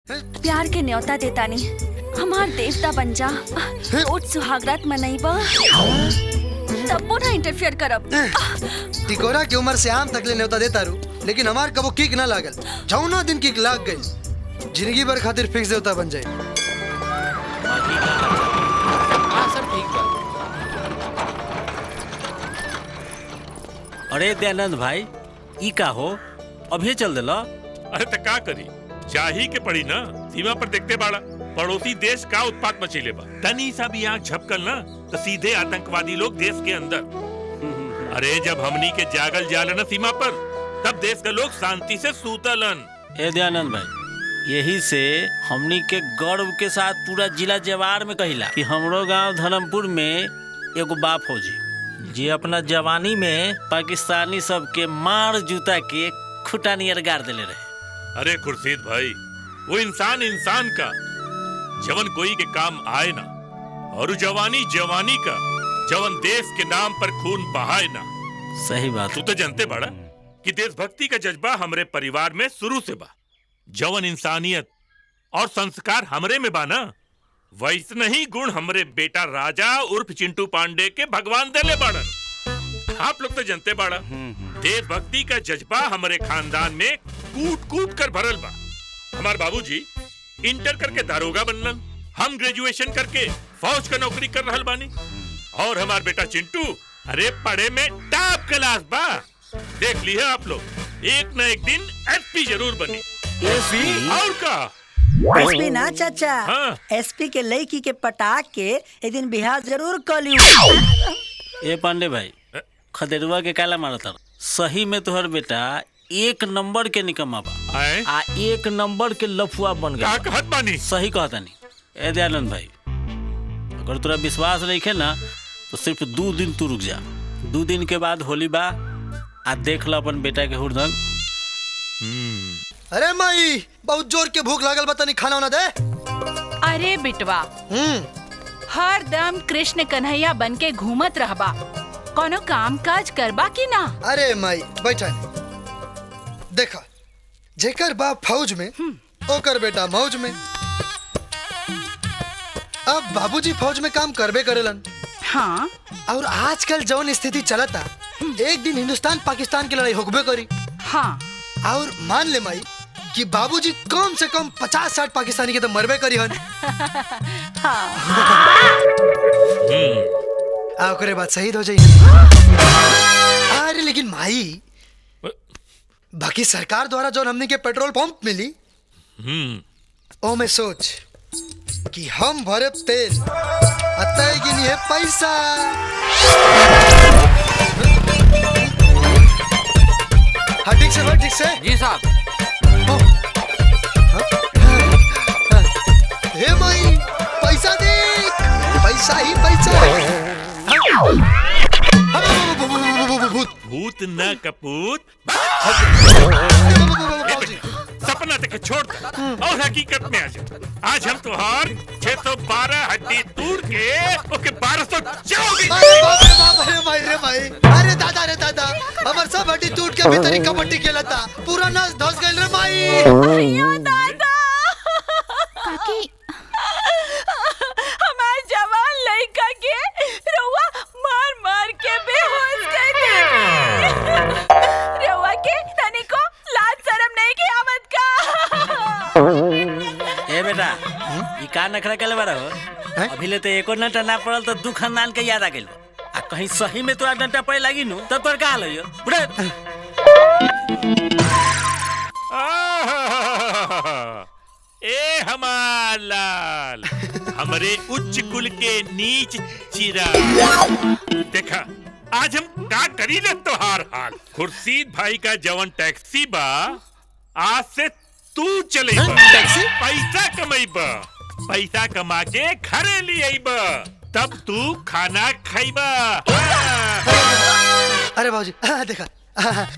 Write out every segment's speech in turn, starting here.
प्यार के न्योता देता नहीं, हमार देवता बन जा। रोज सुहागरात मनईबा तब ना इंटरफेयर करब। टिकोरा की उम्र से आम तक ले न्योता देता रू, लेकिन हमार कबो किक ना लागल। जौना दिन किक लाग गई जिंदगी भर खातिर फिक्स देवता बन जाए। सब ठीक बा। अरे दयानंद भाई, ई का हो अभी चल देला? अरे तो का करी, चाही के पड़ी ना। सीमा पर देखते बाड़ा पड़ोसी देश का उत्पात मचीले बा। तनी सा भी आंख झपकल ना तो सीधे आतंकवादी लोग देश के अंदर। अरे जब हमनी के जागल जाल ना सीमा पर, तब देश के लोग शांति से सूतलन। ए दयानंद भाई, यही से हमनी के गर्व के साथ पूरा जिला जवार में कहिला कि हमरो गांव धर्मपुर में एगो बाप फौजी जी अपना जवानी में पाकिस्तानी सब के मार जूता के खुटा नियर गाड़ देले रहे। अरे खुर्शीद भाई, वो इंसान का जवन कोई के काम आए ना, और जवानी का जवन देश के नाम पर खून बहाए ना। सही बात। तू तो जानते बड़ा कि देशभक्ति का जज्बा हमरे परिवार में शुरू से बा। जवन इंसानियत और संस्कार हमरे में बा ना, वैसे ही गुण हमरे बेटा राजा उर्फ चिंटू पांडे के भगवान देले बाड़न। आप लोग तो जानते बाड़ा देशभक्ति का जज्बा हमारे खानदान में कूट कूट कर भरल बा। हमारे बाबूजी इंटर करके दारोगा बनलन, हम ग्रेजुएशन करके फौज का नौकरी कर रहल बानी, और हमार बेटा चिंटू अरे पढ़े में टॉप क्लास बा। देख लिए आप लोग, एक न एक दिन एसपी जरूर बनी। एसपी और का एसपी ना चाचा, हाँ। एसपी के लड़की के पटाक के एक दिन बिहार जरूर कलियो। ए पांडे भाई, खदेरुआ के काला मारता। सही में तोहर बेटा एक नंबर के निकम्मा बा आ एक नंबर के लफुआ बन गया। का कहत बानी? सही कहता नहीं। ए दयानंद भाई, अगर तोरा विश्वास रखे ना तो सिर्फ 2 दिन तू रुक जा। 2 दिन के बाद होली बा आ देख लो अपन बेटा के हुरदंग। अरे माई, बहुत जोर के भूख लागल, बता नहीं खाना ना दे। अरे बिटवा, हर दम कृष्ण कन्हैया बन के घूमत रहबा, कोनो काम काज करबा की ना? अरे माई बैठा, देखा जेकर बाप फौज में ओकर बेटा मौज में। अब बाबूजी फौज में काम करबे करेलन। हाँ। और आजकल जौन स्थिति चलता, एक दिन हिंदुस्तान पाकिस्तान की लड़ाई होबे करी। हाँ। और मान ले माई कि बाबूजी कम से कम 50-60 पाकिस्तानी के तो मरबे करी हन। ओकरे बाद शहीद हो जाइए। अरे लेकिन माई, बाकी सरकार द्वारा जो हमने के पेट्रोल पंप मिली, ओ में सोच कि हम भरे तेल अतः गिनी है पैसा। हाँ ठीक से भाई, ठीक से। जी साहब। हे माई, पैसा देख, पैसा ही पैसा। भूत न कपूत, सपना देख छोड़ और हकीकत में आ जा। आज हम तुहार 612 हड्डी तोड़ के ओके 1224। अरे दादा रे दादा, हमार सब हड्डी टूट के भीतरी कबड्डी खेलता, पूरा नस धस गइल रे माई। अयो दादा, काकी हमार जवान लड़का के रउआ मार मार के बेहोश कर देबे। रउआ के तनिको लाज शर्म नहीं की आवत का? ए बेटा, ई का नखरा केले बारा हो? अभी ले तो एको नटा ना पड़ल तो दू खानदान के याद आ गेल। आ कहीं सही में तोरा डंटा पड़े लागी नु तब तोर का लइयो बुढ़े। ए हमार लाल, हमरे उच्च कुल के नीच चिरा। देखा आज हम का करी ले तोहार हाल। खुर्शीद भाई का जवन टैक्सी बा, आज से तू चलेबा। पैसा कमाईबा, पैसा कमा के घरे ले आईबा, तब तू खाना खाईबा। अरे बाबूजी देखा,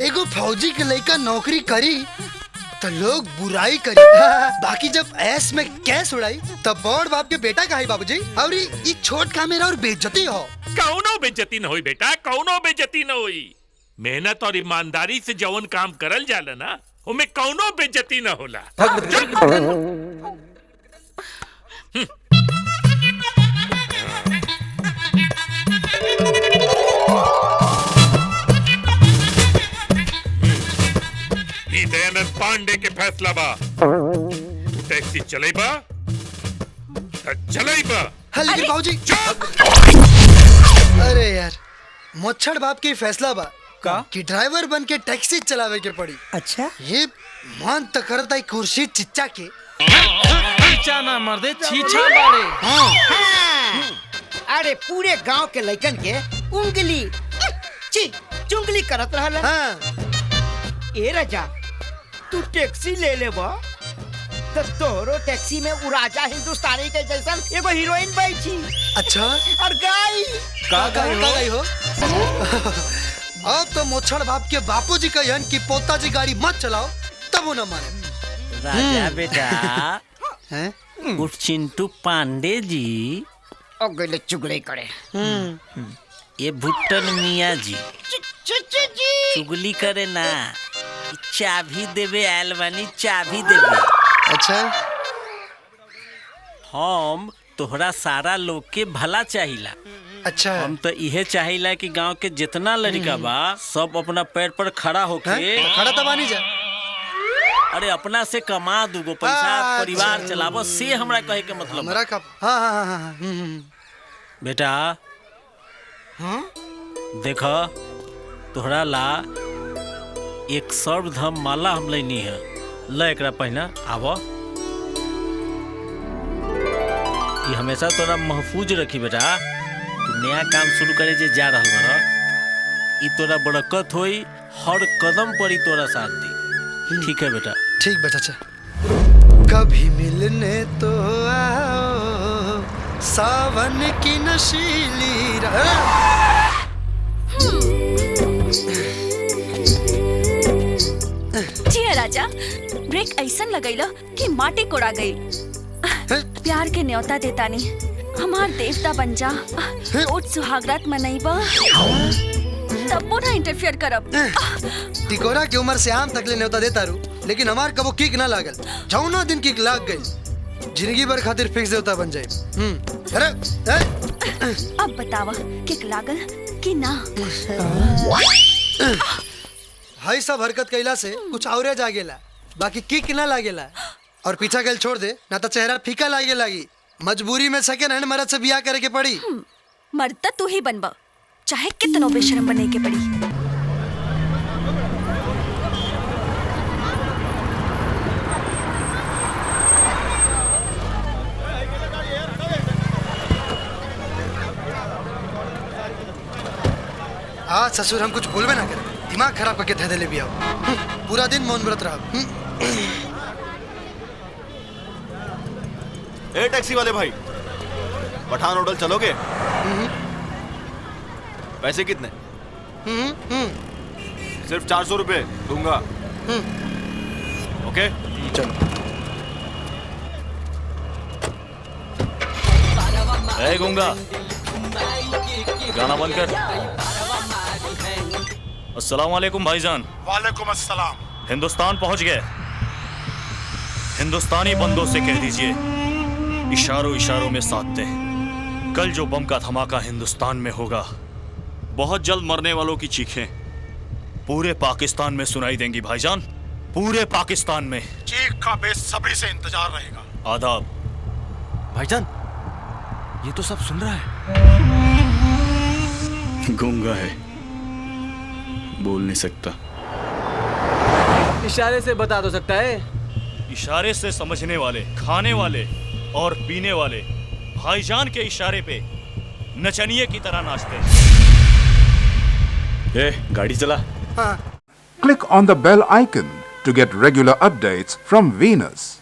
एगो फौजी के लड़का नौकरी करी तो लोग बुराई करी, बाकी जब ऐस में कैश उड़ाई तब बड़ बाप के बेटा कहा बाबूजी। और ये छोट का मेरा और बेइज्जती हो। कौनो बेइज्जती न होई बेटा, कौनो बेइज्जती न होई। मेहनत और ईमानदारी से जवन काम करल जाला ना, उनमें कौनो बेइज्जती न होला। ई दयानंद पांडे के फैसला बा। टैक्सी चलेबा त चलेबा। हाँ लेकिन बाबूजी। अरे यार मोच्छड़ बाप की फैसला बा का कि ड्राइवर बन के टैक्सी चलावे के पड़ी। अच्छा ये मन तो करता है कुर्सी चिच्चा के। छीछा ना मर्दे, छीछा बाड़े। अरे पूरे गांव के लइकन के उंगली चुंगली करत रहल। हाँ ए राजा तू टैक्सी ले ले बा तो तोरो टैक्सी में उराजा हिंदुस्तानी के जैसन एगो हीरोइन बैठी। अच्छा और गाई का गई हो। अब तो मोच्छड़ बाप के बापूजी कहन कि पोताजी गाड़ी मत चलाओ तब वो न माने। राजा बेटा हैं? उठ चिंटू पांडे जी और गले चुगली करे। ये भुट्टन मियाँ जी चुगली करे ना, चाबी देवे आयल बानी, चाबी देवे। अच्छा हम तोहरा सारा लोग के भला चाहिला। अच्छा हम तो इहे चाहिला कि गांव के जितना लड़का बा सब अपना पैर पर खड़ा होके हैं? खड़ा तो बानी जा। अरे अपना से कमा दूगो पैसा परिवार चलावो, से हमरा कहे के मतलब हमारा कब। हाँ हाँ हाँ हाँ बेटा देखो तोहरा ला एक सर्वधर्म माला हम लेनी है, ल एकरा पहना आवो। ये हमेशा तोरा महफूज रखी बेटा। तू नया काम शुरू करे जे जा रहल बारा, ई तोरा बरकत होई, हर कदम पर ही तोरा साथ दी। ठीक है बेटा। ठीक बेटा। अच्छा कभी मिलने तो आओ सावन की नशीली जी राजा, ब्रेक ऐसन लगैला कि माटी कोड़ा गई। प्यार के न्योता देता नहीं, हमार देवता बन जा। रोज सुहागरात मनैबा तब ना इंटरफियर करब। टिकोरा की उम्र से आम तक ले न्योता देता रू, लेकिन हमार कबो किक ना लागल। जौना दिन किक लाग गई जिंदगी भर खातिर फिक्स देवता बन जाए। अरे अब बतावा किक लागल कि ना। हाई सब हरकत कैला से कुछ और जागेला, बाकी किक ना लागेला। और पीछा गल छोड़ दे ना तो चेहरा फीका लागे लागी। मजबूरी में सेकंड हैंड मर्द से बियाह करे के पड़ी। मर्द तो तू ही बनबा, चाहे कितनो बेशरम बने के पड़ी। आज ससुर हम कुछ बोलबे ना करे, दिमाग खराब करके धे ले भी आओ। पूरा दिन मौन व्रत रहा। ए टैक्सी वाले भाई, पठान होटल चलोगे? पैसे कितने? सिर्फ 400 रुपए दूंगा। ओके चलो। ए गूंगा, गाना बंद कर। अस्सलाम वालेकुम भाईजान। वालेकुम अस्सलाम। हिंदुस्तान पहुंच गए। हिंदुस्तानी बंदों से कह दीजिए इशारों इशारों में साथ दें। कल जो बम का धमाका हिंदुस्तान में होगा, बहुत जल्द मरने वालों की चीखें पूरे पाकिस्तान में सुनाई देंगी भाईजान, पूरे पाकिस्तान में। चीख का बेसब्री से इंतजार रहेगा। आदाब भाईजान। ये तो सब सुन रहा है। गूंगा है, बोल नहीं सकता। इशारे से बता तो सकता है। इशारे से समझने वाले, खाने वाले और पीने वाले भाईजान के इशारे पे नचनिए की तरह नाचते हैं। गाड़ी चला। Click on the bell icon to get regular updates from Venus.